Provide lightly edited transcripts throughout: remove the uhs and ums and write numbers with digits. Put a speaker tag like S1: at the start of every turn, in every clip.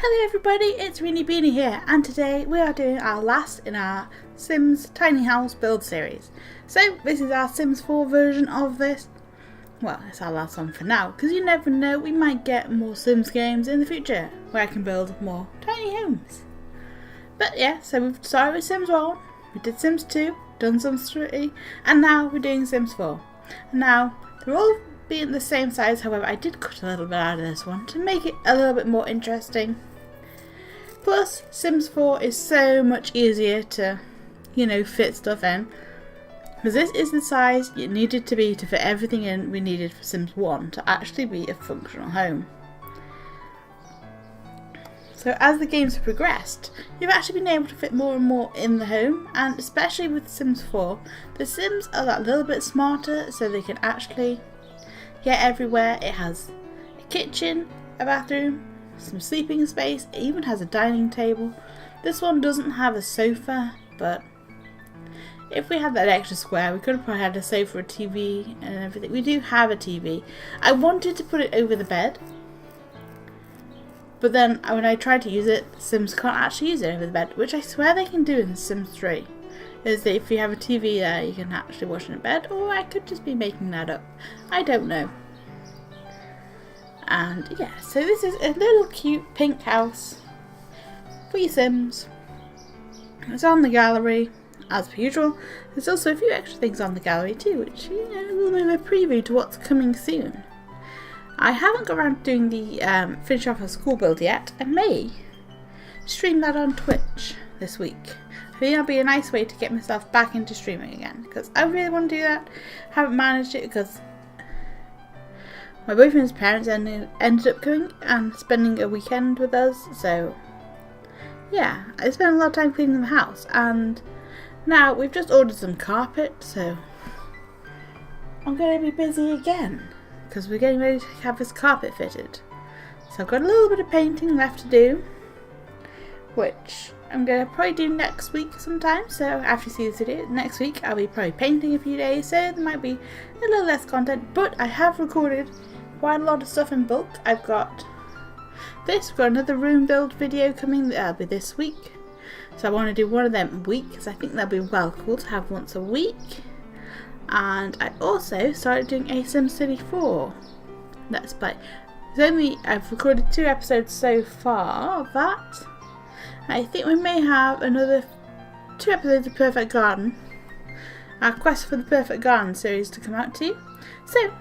S1: Hello everybody, it's Reenie Beanie here, and today we are doing our last in our Sims Tiny House build series. So this is our Sims 4 version of this. Well, it's our last one for now, because you never know, we might get more Sims games in the future where I can build more tiny homes. But yeah, so we've started with Sims 1, we did Sims 2, done Sims 3, and now we're doing Sims 4. And now they're all being the same size, however I did cut a little bit out of this one to make it a little bit more interesting. Plus, Sims 4 is so much easier to, fit stuff in. Because this is the size it needed to be to fit everything in we needed for Sims 1 to actually be a functional home. So as the games have progressed, you've actually been able to fit more and more in the home, and especially with Sims 4, the Sims are that little bit smarter so they can actually get everywhere. It has a kitchen, a bathroom, some sleeping space, it even has a dining table. This one doesn't have a sofa, but if we had that extra square we could have probably had a sofa, a TV and everything. We do have a TV. I wanted to put it over the bed, but then when I tried to use it, Sims can't actually use it over the bed, which I swear they can do in Sims 3. Is that if you have a TV there you can actually watch it in bed, or I could just be making that up. I don't know. And yeah, so this is a little cute pink house for your Sims. It's on the gallery as per usual. There's also a few extra things on the gallery too, which, a little bit of a preview to what's coming soon. I haven't got around to doing the finish off a school build yet. I may stream that on Twitch this week. I think that'll be a nice way to get myself back into streaming again, because I really want to do that. Haven't managed it because my boyfriend's parents ended up coming and spending a weekend with us, so yeah, I spent a lot of time cleaning the house, and now we've just ordered some carpet, so I'm going to be busy again because we're getting ready to have this carpet fitted. So I've got a little bit of painting left to do, which I'm going to probably do next week sometime. So after you see this video, next week I'll be probably painting a few days, so there might be a little less content, but I have recorded quite a lot of stuff in bulk. I've got this, we've got another room build video coming, that'll be this week. So I want to do one of them a week, because I think that'll be well cool to have once a week. And I also started doing a SimCity 4 Let's Play. I've recorded 2 episodes so far of that. I think we may have another 2 episodes of Perfect Garden, our Quest for the Perfect Garden series, to come out too. So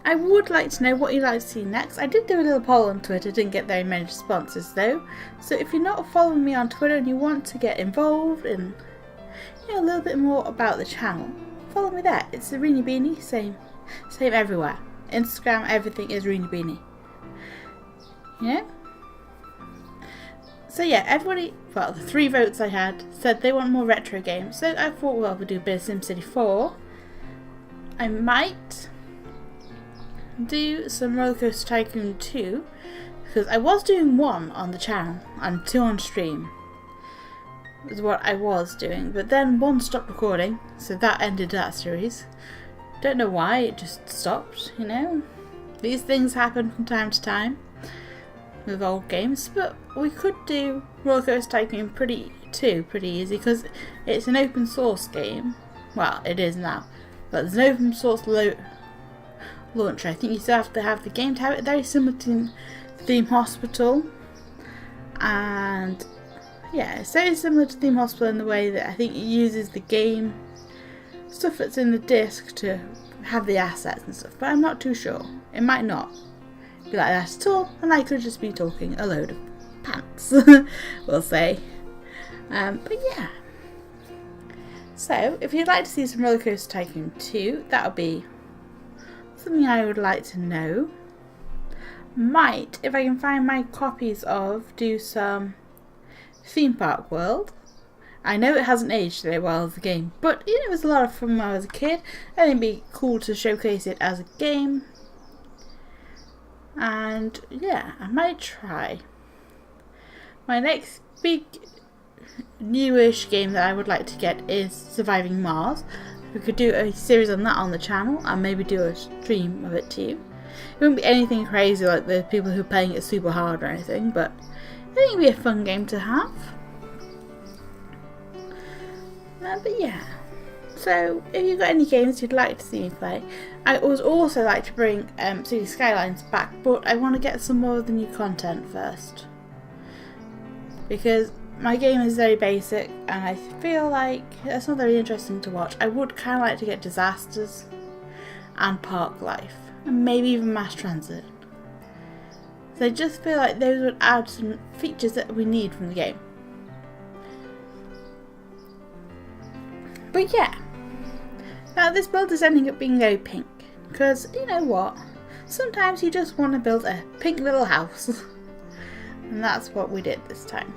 S1: I would like to know what you'd like to see next. I did do a little poll on Twitter, didn't get very many responses though. So if you're not following me on Twitter and you want to get involved and a little bit more about the channel, follow me there. It's the Reenie Beanie, same everywhere. Instagram, everything is Reenie Beanie. So yeah, everybody, well, the 3 votes I had said they want more retro games. So I thought, well, we'll do a bit of SimCity 4. I might do some Roller Coaster Tycoon 2, because I was doing 1 on the channel and 2 on stream is what I was doing, but then 1 stopped recording, so that ended that series. Don't know why, it just stopped, These things happen from time to time with old games, but we could do Roller Coaster Tycoon pretty easy, because it's an open source game. Well, it is now, but there's an open source launcher. I think you still have to have the game to have it. Very similar to Theme Hospital, and yeah, it's very similar to Theme Hospital in the way that I think it uses the game stuff that's in the disc to have the assets and stuff, but I'm not too sure. It might not be like that at all, and I could just be talking a load of pants, we'll say. But yeah, so if you'd like to see some Roller Coaster Tycoon 2, that would be something I would like to know. Might, if I can find my copies of, do some Theme Park World. I know it hasn't aged very well as a game, but it was a lot of fun when I was a kid. I think it'd be cool to showcase it as a game. And yeah, I might try. My next big newish game that I would like to get is Surviving Mars. We could do a series on that on the channel and maybe do a stream of it too. It wouldn't be anything crazy like the people who are playing it super hard or anything, but I think it'd be a fun game to have. But yeah, so if you've got any games you'd like to see me play, I would also like to bring City Skylines back, but I want to get some more of the new content first. Because my game is very basic and I feel like it's not very interesting to watch. I would kind of like to get Disasters and Park Life and maybe even Mass Transit. So I just feel like those would add some features that we need from the game. But yeah, now this build is ending up being very pink because you know what? Sometimes you just want to build a pink little house. And that's what we did this time.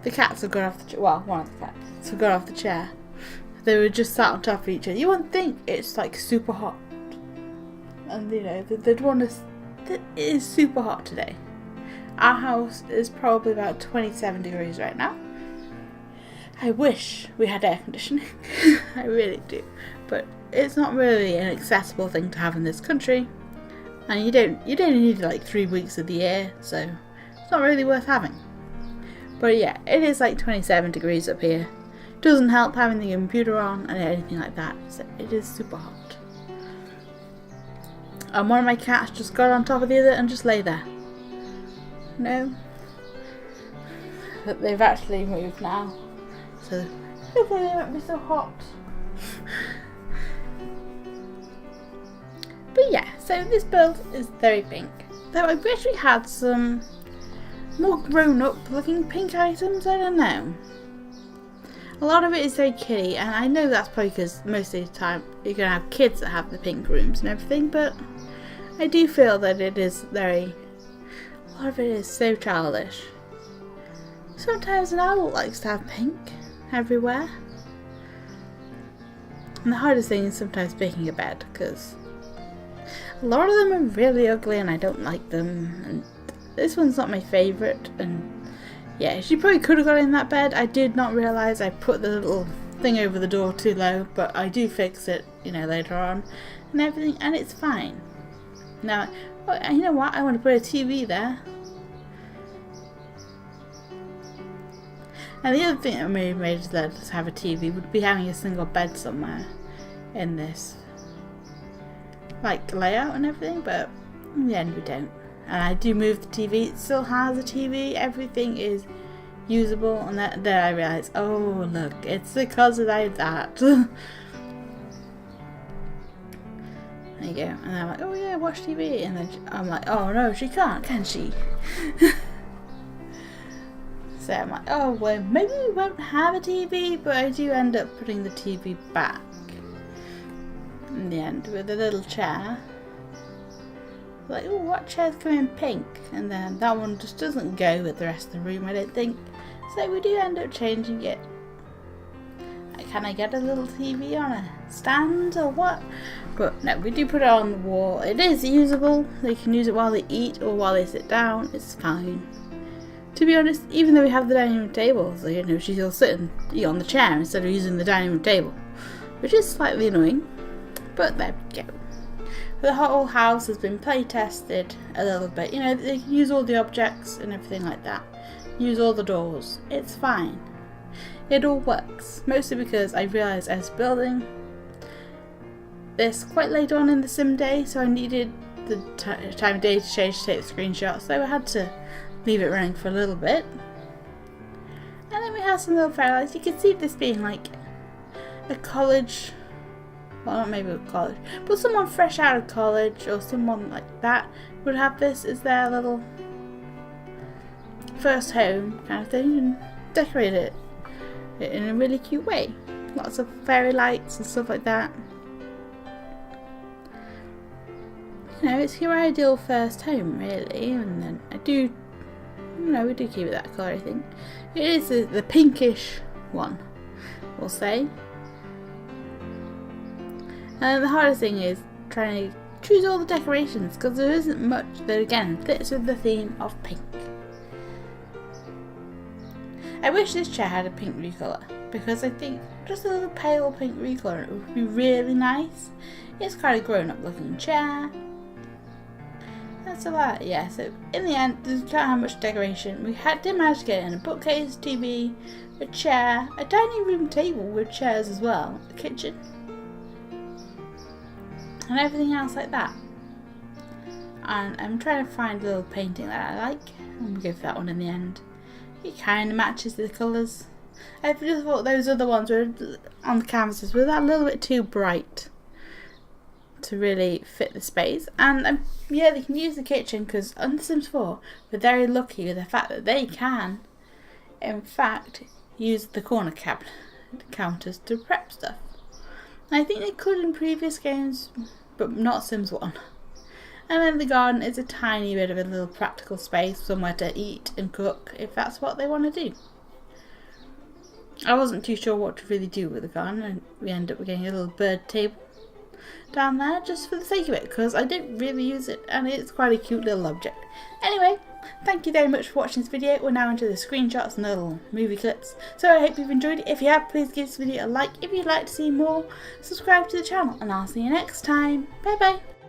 S1: The cats have got off the chair. Well, one of the cats have got off the chair. They were just sat on top of each other. You wouldn't think it's like super hot. And you know, they'd want to. It is super hot today. Our house is probably about 27 degrees right now. I wish we had air conditioning. I really do. But it's not really an accessible thing to have in this country. And you don't need like 3 weeks of the year, so it's not really worth having. But yeah, it is like 27 degrees up here. Doesn't help having the computer on and anything like that, so it is super hot. And one of my cats just got on top of the other and just lay there. No. But they've actually moved now, so hopefully they won't be so hot. But yeah, so this build is very pink. Though I wish we had some more grown-up looking pink items, I don't know. A lot of it is very kiddie, and I know that's probably because most of the time you're going to have kids that have the pink rooms and everything, but I do feel that it is a lot of it is so childish. Sometimes an adult likes to have pink everywhere. And the hardest thing is sometimes picking a bed, because a lot of them are really ugly and I don't like them, and this one's not my favourite, and yeah, she probably could have got in that bed. I did not realise I put the little thing over the door too low, but I do fix it, you know, later on and everything, and it's fine. Now, you know what, I want to put a TV there. And the other thing that made us let us have a TV would be having a single bed somewhere in this like layout and everything, but in the end we don't. And I do move the TV, it still has a TV, everything is usable, and then I realise, oh look, it's because of that. There you go. And I'm like, oh yeah, watch TV, and then I'm like, oh no, she can't, can she? So I'm like, oh well, maybe we won't have a TV, but I do end up putting the TV back in the end with a little chair. Like, oh, what chairs come in pink? And then that one just doesn't go with the rest of the room, I don't think. So we do end up changing it. Can I get a little TV on a stand or what? But no, we do put it on the wall. It is usable. They can use it while they eat or while they sit down. It's fine. To be honest, even though we have the dining room table, so you know, she's still sitting on the chair instead of using the dining room table, which is slightly annoying. But there we go. The whole house has been play tested a little bit. You know, they can use all the objects and everything like that. Use all the doors. It's fine. It all works. Mostly because I realised I was building this quite late on in the sim day, so I needed the time of day to change to take the screenshots, so I had to leave it running for a little bit. And then we have some little fairy lights. You can see this being like a college, well, not maybe a college, but someone fresh out of college or someone like that would have this as their little first home kind of thing and decorate it in a really cute way. Lots of fairy lights and stuff like that. You know, it's your ideal first home really, and then I do, you know, we do keep it that colour I think. It is the pinkish one, we'll say. And the hardest thing is trying to choose all the decorations because there isn't much that again fits with the theme of pink. I wish this chair had a pink recolour, because I think just a little pale pink recolour would be really nice. It's quite a grown up looking chair. That's about it, yeah. So in the end, we don't have much decoration. We did manage to get in a bookcase, TV, a chair, a dining room table with chairs as well, a kitchen, and everything else like that. And I'm trying to find a little painting that I like, and we'll go for that one in the end. It kind of matches the colours. I just thought those other ones were on the canvases were that a little bit too bright to really fit the space. And yeah, they can use the kitchen because on The Sims 4 we're very lucky with the fact that they can, in fact, use the corner counters to prep stuff. I think they could in previous games, but not Sims 1. And then the garden is a tiny bit of a little practical space, somewhere to eat and cook if that's what they want to do. I wasn't too sure what to really do with the garden, and we ended up getting a little bird table down there just for the sake of it, because I didn't really use it and it's quite a cute little object. Anyway, thank you very much for watching this video. We're now into the screenshots and the little movie clips. So I hope you've enjoyed it. If you have, please give this video a like. If you'd like to see more, subscribe to the channel, and I'll see you next time. Bye bye.